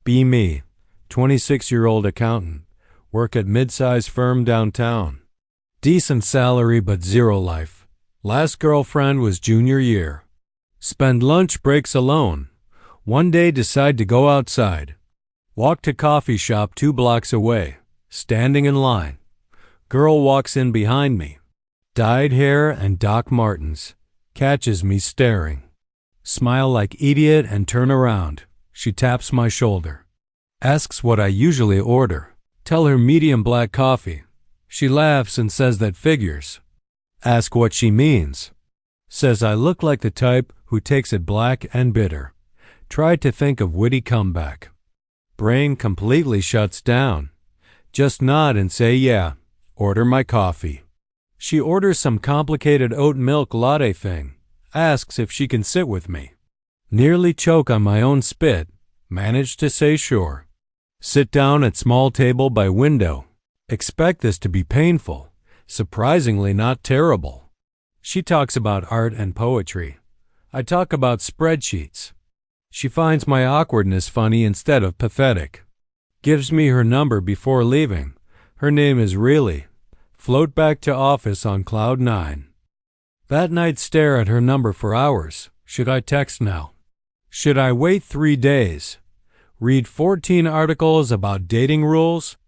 Be me, 26-year-old accountant, work at mid-size firm downtown. Decent salary but zero life. Last girlfriend was junior year. Spend lunch breaks alone. One day decide to go outside. Walk to coffee shop 2 blocks away. Standing in line. Girl walks in behind me. Dyed hair and Doc Martens. Catches me staring. Smile like idiot and turn around. She taps my shoulder. Asks what I usually order. Tell her medium black coffee. She laughs and says that figures. Ask what she means. Says I look like the type who takes it black and bitter. Tried to think of witty comeback. Brain completely shuts down. Just nod and say yeah. Order my coffee. She orders some complicated oat milk latte thing. Asks if she can sit with me. Nearly choke on my own spit. Manage to say sure. Sit down at small table by window. Expect this to be painful. Surprisingly not terrible. She talks about art and poetry. I talk about spreadsheets. She finds my awkwardness funny instead of pathetic. Gives me her number before leaving. Her name is Really. Float back to office on cloud 9. That night stare at her number for hours. Should I text now? Should I wait 3 days? Read 14 articles about dating rules?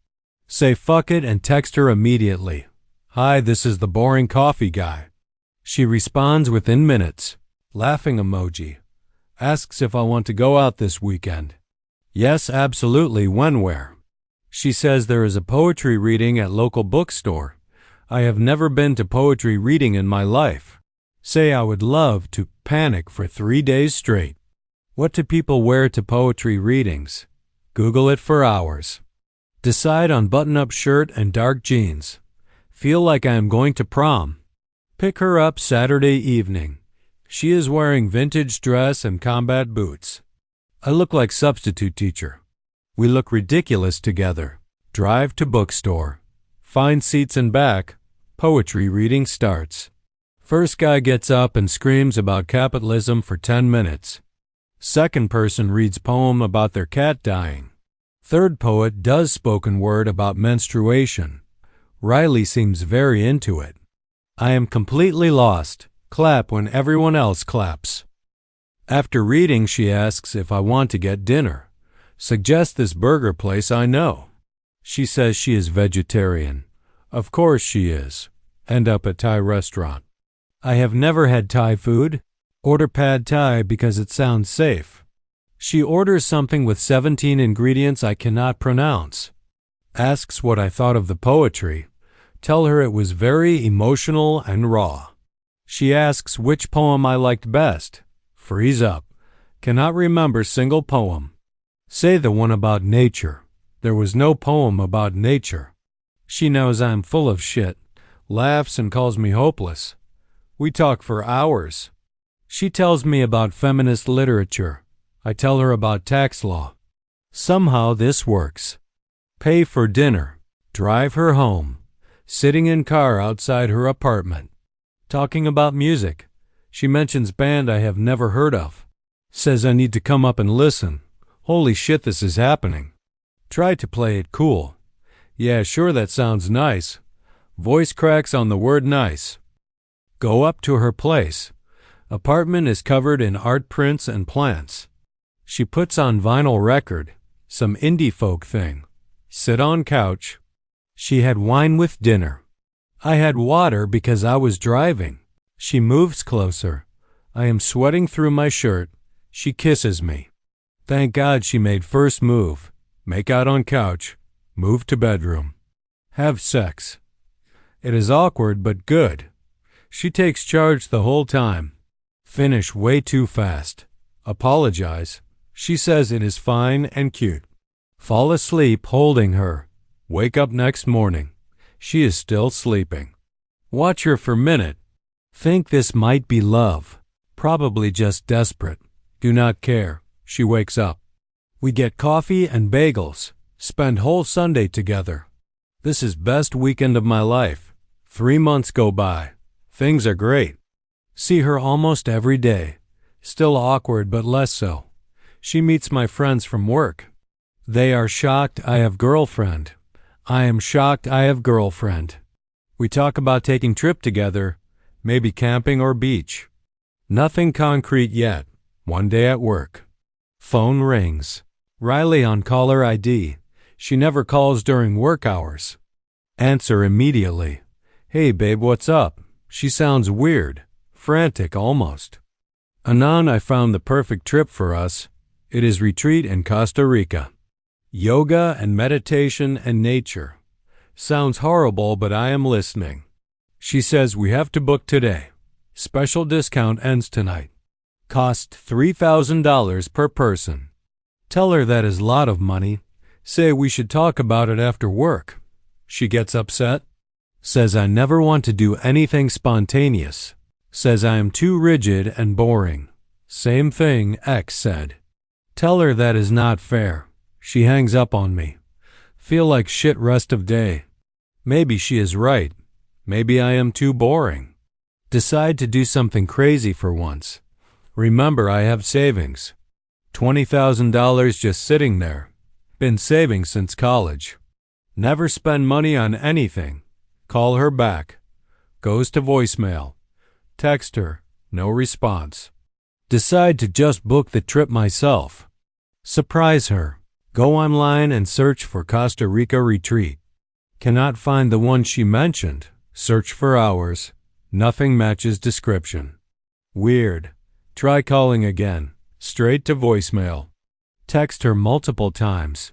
Say fuck it and text her immediately. Hi, this is the boring coffee guy. She responds within minutes. Laughing emoji. Asks if I want to go out this weekend. Yes, absolutely. When, where? She says there is a poetry reading at local bookstore. I have never been to poetry reading in my life. Say I would love to panic for 3 days straight. What do people wear to poetry readings? Google it for hours. Decide on button-up shirt and dark jeans. Feel like I am going to prom. Pick her up Saturday evening. She is wearing vintage dress and combat boots. I look like substitute teacher. We look ridiculous together. Drive to bookstore. Find seats in back. Poetry reading starts. First guy gets up and screams about capitalism for 10 minutes. Second person reads poem about their cat dying. Third poet does spoken word about menstruation. Riley seems very into it. I am completely lost. Clap when everyone else claps. After reading, she asks if I want to get dinner. Suggest this burger place I know. She says she is vegetarian. Of course she is. End up at Thai restaurant. I have never had Thai food. Order pad Thai because it sounds safe. She orders something with 17 ingredients I cannot pronounce. Asks what I thought of the poetry. Tell her it was very emotional and raw. She asks which poem I liked best. Freeze up. Cannot remember single poem. Say the one about nature. There was no poem about nature. She knows I'm full of shit. Laughs and calls me hopeless. We talk for hours. She tells me about feminist literature. I tell her about tax law. Somehow this works. Pay for dinner. Drive her home. Sitting in car outside her apartment. Talking about music. She mentions band I have never heard of. Says I need to come up and listen. Holy shit, this is happening. Try to play it cool. Yeah, sure, that sounds nice. Voice cracks on the word nice. Go up to her place. Apartment is covered in art prints and plants. She puts on vinyl record, some indie folk thing. Sit on couch. She had wine with dinner. I had water because I was driving. She moves closer. I am sweating through my shirt. She kisses me. Thank God she made first move. Make out on couch. Move to bedroom. Have sex. It is awkward but good. She takes charge the whole time. Finish way too fast. Apologize. She says it is fine and cute. Fall asleep holding her. Wake up next morning. She is still sleeping. Watch her for a minute. Think this might be love. Probably just desperate. Do not care. She wakes up. We get coffee and bagels. Spend whole Sunday together. This is best weekend of my life. 3 months go by. Things are great. See her almost every day. Still awkward but less so. She meets my friends from work. They are shocked I have girlfriend. I am shocked I have girlfriend. We talk about taking trip together, maybe camping or beach. Nothing concrete yet. One day at work. Phone rings. Riley on caller ID. She never calls during work hours. Answer immediately. Hey babe, what's up? She sounds weird, frantic almost. Anon, I found the perfect trip for us. It is retreat in Costa Rica. Yoga and meditation and nature. Sounds horrible, but I am listening. She says we have to book today. Special discount ends tonight. Cost $3,000 per person. Tell her that is a lot of money. Say we should talk about it after work. She gets upset. Says I never want to do anything spontaneous. Says I am too rigid and boring. Same thing X said. Tell her that is not fair. She hangs up on me. Feel like shit rest of day. Maybe she is right. Maybe I am too boring. Decide to do something crazy for once. Remember I have savings. $20,000 just sitting there. Been saving since college. Never spend money on anything. Call her back. Goes to voicemail. Text her. No response. Decide to just book the trip myself. Surprise her. Go online and search for Costa Rica retreat. Cannot find the one she mentioned. Search for hours. Nothing matches description. Weird. Try calling again. Straight to voicemail. Text her multiple times.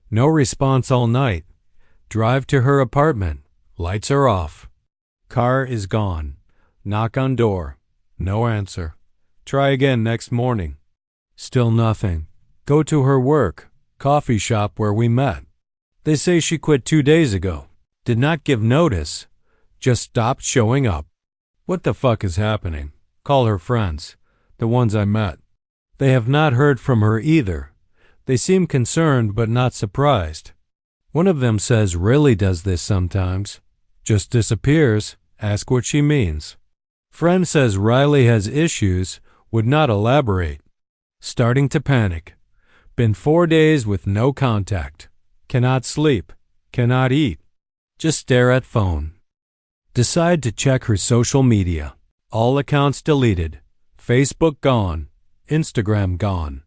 No response all night. Drive to her apartment. Lights are off. Car is gone. Knock on door. No answer. Try again next morning. Still nothing. Go to her work. Coffee shop where we met. They say she quit 2 days ago. Did not give notice. Just stopped showing up. What the fuck is happening? Call her friends. The ones I met. They have not heard from her either. They seem concerned but not surprised. One of them says really does this sometimes. Just disappears. Ask what she means. Friend says Riley has issues. Would not elaborate. Starting to panic. Been 4 days with no contact. Cannot sleep. Cannot eat. Just stare at phone. Decide to check her social media. All accounts deleted. Facebook gone. Instagram gone.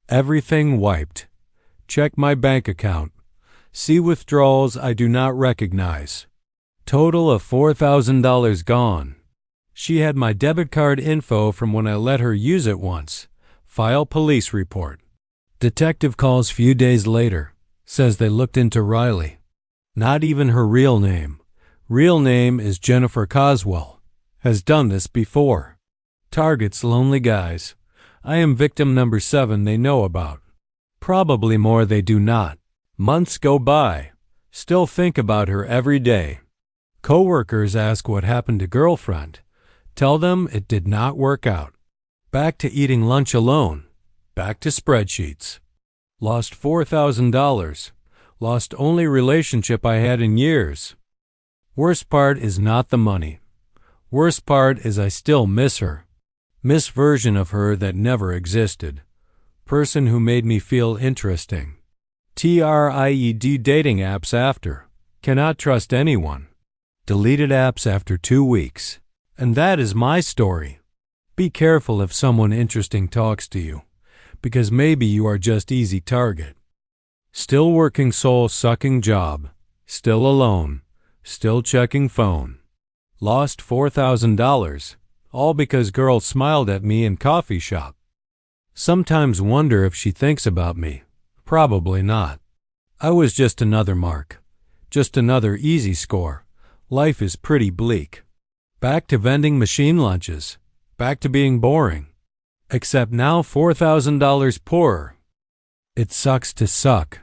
Everything wiped. Check my bank account. See withdrawals I do not recognize. Total of $4,000 gone. She had my debit card info from when I let her use it once. File police report. Detective calls few days later. Says they looked into Riley. Not even her real name. Real name is Jennifer Coswell. Has done this before. Targets lonely guys. I am victim number 7 they know about. Probably more they do not. Months go by. Still think about her every day. Coworkers ask what happened to girlfriend. Tell them it did not work out. Back to eating lunch alone. Back to spreadsheets. Lost $4,000. Lost only relationship I had in years. Worst part is not the money. Worst part is I still miss her. Miss version of her that never existed. Person who made me feel interesting. TRIED dating apps after. Cannot trust anyone. Deleted apps after 2 weeks. And that is my story. Be careful if someone interesting talks to you, because maybe you are just easy target. Still working soul-sucking job. Still alone. Still checking phone. Lost $4,000, all because girl smiled at me in coffee shop. Sometimes wonder if she thinks about me. Probably not. I was just another mark. Just another easy score. Life is pretty bleak. Back to vending machine lunches. Back to being boring. Except now $4,000 poorer. It sucks to suck.